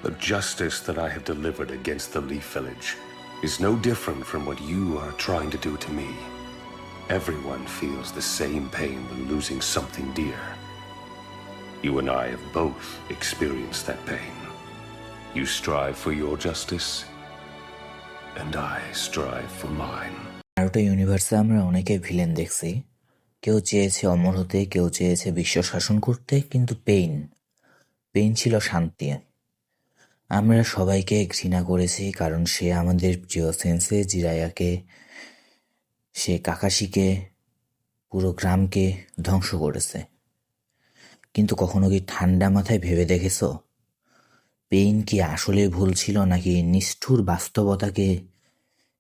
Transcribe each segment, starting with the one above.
The justice that I have delivered against the Leaf Village is no different from what you are trying to do to me. Everyone feels the same pain when losing something dear. You and I have both experienced that pain. You strive for your justice, and I strive for mine. Naruto ইউনিভার্সে আমরা অনেকে villain দেখছি। কেউ চেয়েছে অমর হতে, কেউ চেয়েছে বিশ্ব শাসন করতে, কিন্তু পেইন ছিল শান্তি। আমরা সবাইকে ঘৃণা করেছি কারণ সে আমাদের প্রিয় সেন্সে জিরায়াকে, সে কাকাশিকে, পুরো গ্রামকে ধ্বংস করেছে। কিন্তু কখনো কি ঠান্ডা মাথায় ভেবে দেখেছো পেইন কি আসলে ভুল ছিল, নাকি নিষ্ঠুর বাস্তবতাকে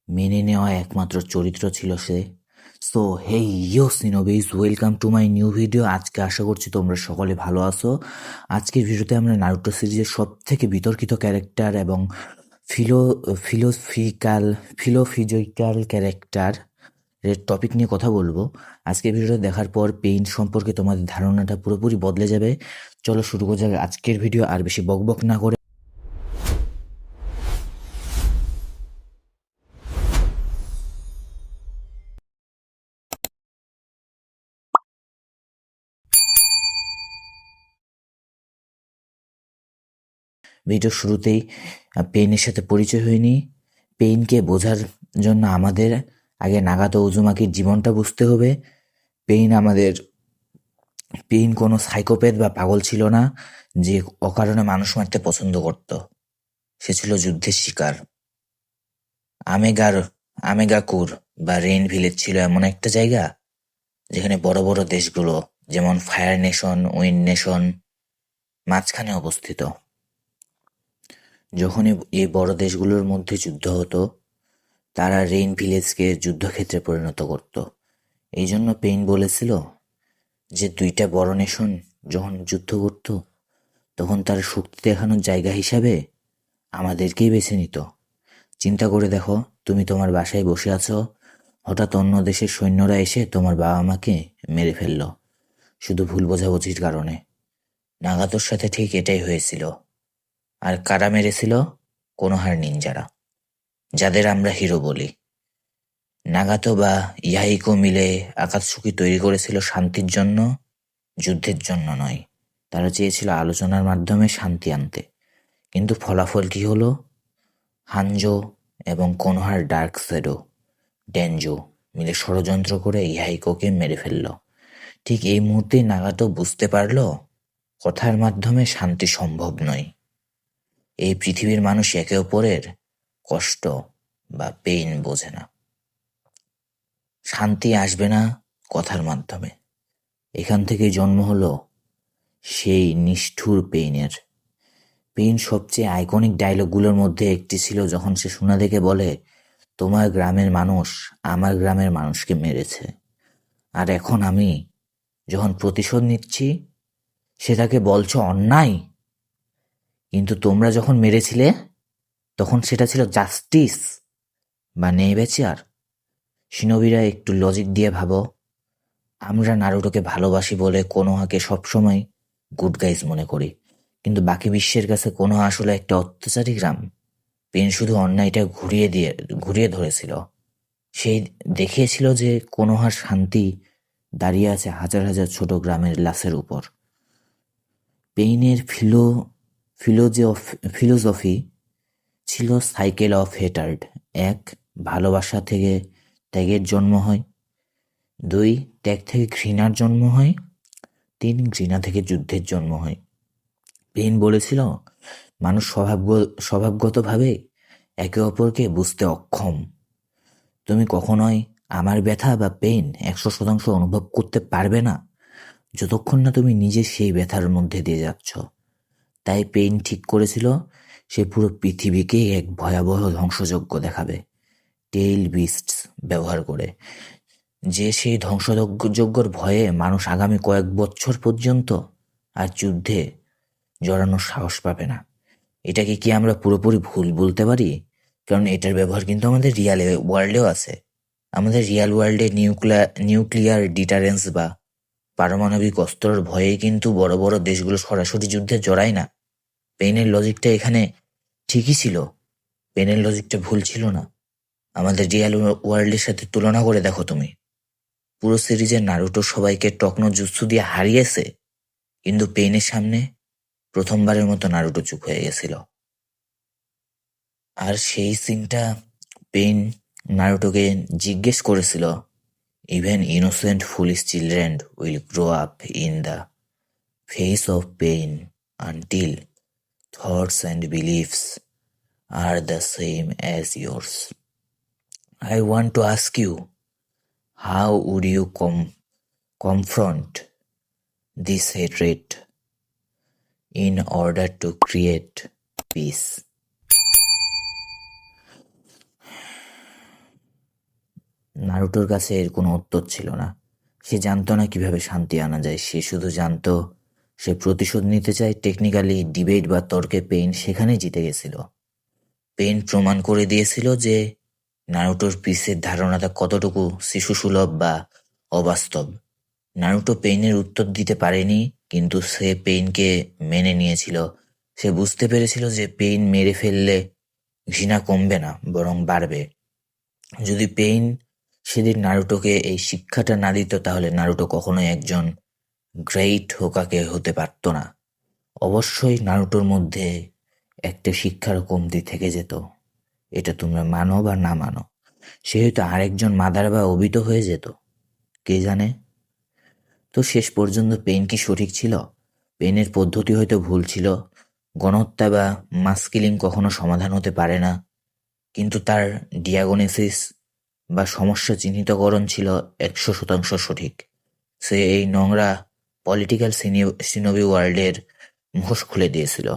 মেনে নেওয়া একমাত্র চরিত্র ছিল সে? So hey yo shinobis, welcome to my new video. আজকে আশা করছি তোমরা সকলে ভালো আছো। আজকের ভিডিওতে আমরা নারুটো সিরিজের সব থেকে বিতর্কিত ক্যারেক্টার এবং ফিলোফিজিক্যাল ক্যারেক্টার এর টপিক নিয়ে কথা বলবো। আজকের ভিডিওটা দেখার পর পেইন সম্পর্কে তোমাদের ধারণাটা পুরোপুরি বদলে যাবে। চলো শুরু করা যাক আজকের ভিডিও। আর বেশি বকবক না করে ভিডিওর শুরুতেই পেইনের সাথে পরিচয় হয়নি। পেইনকে বোঝার জন্য আমাদের আগে নাগাতো উজুমাকির জীবনটা বুঝতে হবে। পেইন কোনো সাইকোপ্যাথ বা পাগল ছিল না যে অকারণে মানুষ মারতে পছন্দ করত। সে ছিল যুদ্ধের শিকার। আমেগাকুর বা রেইন ভিলেজ ছিল এমন একটা জায়গা যেখানে বড় বড় দেশগুলো যেমন ফায়ার নেশন, উইন্ড নেশন মাঝখানে অবস্থিত। যখন এই বড় দেশগুলোর মধ্যে যুদ্ধ হতো, তারা রেইন ভিলেজকে যুদ্ধক্ষেত্রে পরিণত করত। এই জন্য পেইন বলেছিল যে দুইটা বড় নেশন যখন যুদ্ধ করত, তখন তার শক্তি দেখানোর জায়গা হিসাবে আমাদেরকেই বেছে নিত। চিন্তা করে দেখো, তুমি তোমার বাসায় বসে আছো, হঠাৎ অন্য দেশের সৈন্যরা এসে তোমার বাবা মাকে মেরে ফেলল শুধু ভুল বোঝাবুঝির কারণে। নাগাতোর সাথে ঠিক এটাই হয়েছিল। আর কারা মেরেছিল? কোনোহার নিনজারা, যাদের আমরা হিরো বলি। নাগাতো বা ইয়াহিকো মিলে আকাতসুকি তৈরি করেছিল শান্তির জন্য, যুদ্ধের জন্য নয়। তারা চেয়েছিল আলোচনার মাধ্যমে শান্তি আনতে। কিন্তু ফলাফল কি হলো? হানজো এবং কোনোহার ডার্ক শ্যাডো ডেনজো মিলে ষড়যন্ত্র করে ইয়াহিকোকে মেরে ফেলল। ঠিক এই মুহূর্তে নাগাতো বুঝতে পারল কথার মাধ্যমে শান্তি সম্ভব নয়। এই পৃথিবীর মানুষ একে অপরের কষ্ট বা পেইন বোঝে না। শান্তি আসবে না কথার মাধ্যমে। এখান থেকেই জন্ম হলো সেই নিষ্ঠুর পেইনের। পেইন সবচেয়ে আইকনিক ডায়লগগুলোর মধ্যে একটি ছিল যখন সে সুনাদেকে বলে, তোমার গ্রামের মানুষ আমার গ্রামের মানুষকে মেরেছে, আর এখন আমি যখন প্রতিশোধ নিচ্ছি সেটাকে বলছো অন্যায়। কিন্তু তোমরা যখন মেরেছিলে তখন সেটা ছিল জাস্টিস বা নেইবেচার। শিনোবিরা, একটু লজিক দিয়ে ভাবো। আমরা নারুটোকে ভালোবাসি বলে কোনোহাকে সবসময় গুড গাইজ মনে করি, কিন্তু বাকি বিশ্বের কাছে কোনোহা আসলে একটা অত্যাচারী গ্রাম। পেন শুধু অন্যায়টা ঘুরিয়ে ধরেছিল। সেই দেখিয়েছিল যে কোনোহার শান্তি দাঁড়িয়ে আছে হাজার হাজার ছোট গ্রামের লাশের উপর। পেইনের ফিলোজফি ছিল সাইকেল অফ হেটার্ড। 1. ভালোবাসা থেকে ত্যাগের জন্ম হয়। 2. ত্যাগ থেকে ঘৃণার জন্ম হয়। 3. ঘৃণা থেকে যুদ্ধের জন্ম হয়। পেইন বলেছিল মানুষ স্বভাবগতভাবে একে অপরকে বুঝতে অক্ষম। তুমি কখনোই আমার ব্যথা বা পেইন 100% অনুভব করতে পারবে না যতক্ষণ না তুমি নিজে সেই ব্যথার মধ্যে দিয়ে যাচ্ছ। তাই পেইন ঠিক করেছিল সে পুরো পৃথিবীকে এক ভয়াবহ ধ্বংসযজ্ঞ দেখাবে, টেইল বিস্টস ব্যবহার করে। যে সেই ধ্বংসযজ্ঞর ভয়ে মানুষ আগামী কয়েক বছর পর্যন্ত আর যুদ্ধে জড়ানোর সাহস পাবে না। এটাকে কি আমরা পুরোপুরি ভুল বলতে পারি? কারণ এটার ব্যবহার কিন্তু আমাদের রিয়াল ওয়ার্ল্ডেও আছে। আমাদের রিয়াল ওয়ার্ল্ডে নিউক্লিয়ার ডিটারেন্স বা পারমাণবিক অস্ত্রের ভয়ে কিন্তু বড় বড় দেশগুলো সরাসরি যুদ্ধে জড়ায় না। পেইনের লজিকটা এখানে ঠিকই ছিল, পেইনের লজিকটা ভুল ছিল না। আমাদের রিয়াল ওয়ার্ল্ডের সাথে তুলনা করে দেখো তুমি, পুরো সিরিজে নারুটো সবাইকে টকনো জুৎসু দিয়ে হারিয়েছে, কিন্তু পেইনের সামনে প্রথমবারের মতো নারুটো চুপ হয়ে গেছিল। আর সেই সিনটা পেইন নারুটোকে জিজ্ঞেস করেছিল, even innocent foolish children will grow up in the face of pain until thoughts and believes are the same as yours. I want to ask you, how would you confront this hatred in order to create peace? নারুটোর কাছে এর কোনো উত্তর ছিল না। সে জানতো না কিভাবে শান্তি আনা যায়। সে শুধু জানতো সে প্রতিশোধ নিতে চায়। টেকনিক্যালি ডিবেট বা তর্কে পেইন সেখানেই জিতে গেছিল। পেইন প্রমাণ করে দিয়েছিল যে নারুটোর পিসের ধারণাটা কতটুকু শিশুসুলভ বা অবাস্তব। নারুটো পেইনের উত্তর দিতে পারেনি, কিন্তু সে পেইনকে মেনে নিয়েছিল। সে বুঝতে পেরেছিল যে পেইন মেরে ফেললে ঘৃণা কমবে না, বরং বাড়বে। যদি পেইন সেদিন নারুটোকে এই শিক্ষাটা না দিত, তাহলে নারুটো কখনোই একজন গ্রেট হোকাকে হতে পারত না। অবশ্যই নারুটোর মধ্যে একটা শিক্ষার কমতি থেকে যেত, এটা তোমরা মানো বা না মানো। সে হয়তো আরেকজন মাদার বা অবিত হয়ে যেত, কে জানে। তো শেষ পর্যন্ত পেইন কি সঠিক ছিল? পেইনের পদ্ধতি হয়তো ভুল ছিল। গণহত্যা বা মাস কিলিং কখনো সমাধান হতে পারে না, কিন্তু তার ডিয়াগনোসিস বা সমস্যা চিহ্নিতকরণ ছিল 100% সঠিক। সে এই নোংরা পলিটিক্যাল সিনোবি ওয়ার্ল্ডের মুখোশ খুলে দিয়েছিল।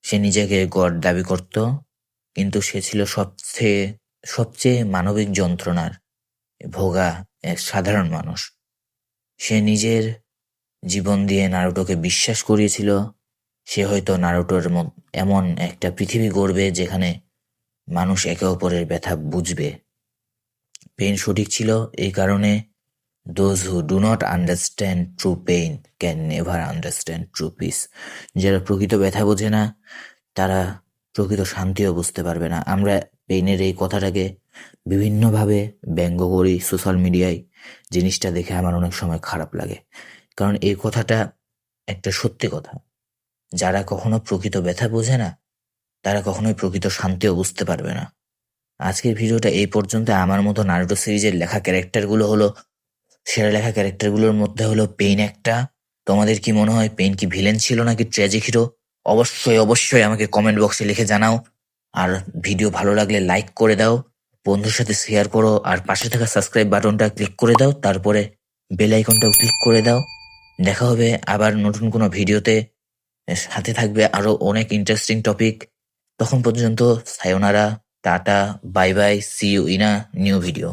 সে নিজেকে গড দাবি করত, কিন্তু সে ছিল সবচেয়ে মানবিক যন্ত্রণার ভোগা এক সাধারণ মানুষ। সে নিজের জীবন দিয়ে নারুটোকে বিশ্বাস করিয়েছিল সে হয়তো নারুটোর এমন একটা পৃথিবী গড়বে যেখানে মানুষ একে অপরের ব্যথা বুঝবে। পেইন সঠিক ছিল এই কারণে, those who do not understand true pain can never understand true peace. যারা প্রকৃত ব্যথা বোঝে না, তারা প্রকৃত শান্তিও বুঝতে পারবে না। আমরা পেইনের এই কথাটাকে বিভিন্নভাবে ব্যঙ্গ করি সোশ্যাল মিডিয়ায়। জিনিসটা দেখে আমার অনেক সময় খারাপ লাগে, কারণ এই কথাটা একটা সত্যি কথা। যারা কখনো প্রকৃত ব্যথা বোঝে না, তারা কখনোই প্রকৃত শান্তিও বুঝতে পারবে না। আজকের ভিডিওটা এই পর্যন্ত। আমার মতো নারুটো সিরিজের লেখা ক্যারেক্টারগুলো হলো সেরা লেখা ক্যারেক্টারগুলোর মধ্যে হলো পেইন একটা। তোমাদের কি মনে হয়, পেইন কি ভিলেন ছিল নাকি ট্র্যাজিক হিরো? অবশ্যই আমাকে কমেন্ট বক্সে লিখে জানাও। আর ভিডিও ভালো লাগলে লাইক করে দাও, বন্ধুর সাথে শেয়ার করো, আর পাশে থাকা সাবস্ক্রাইব বাটনটা ক্লিক করে দাও, তারপরে বেল আইকনটাও ক্লিক করে দাও। দেখা হবে আবার নতুন কোনো ভিডিওতে। সাথে থাকবে আরো অনেক ইন্টারেস্টিং টপিক। তখন পর্যন্ত sayonara, tata, bye bye, see you in a new video.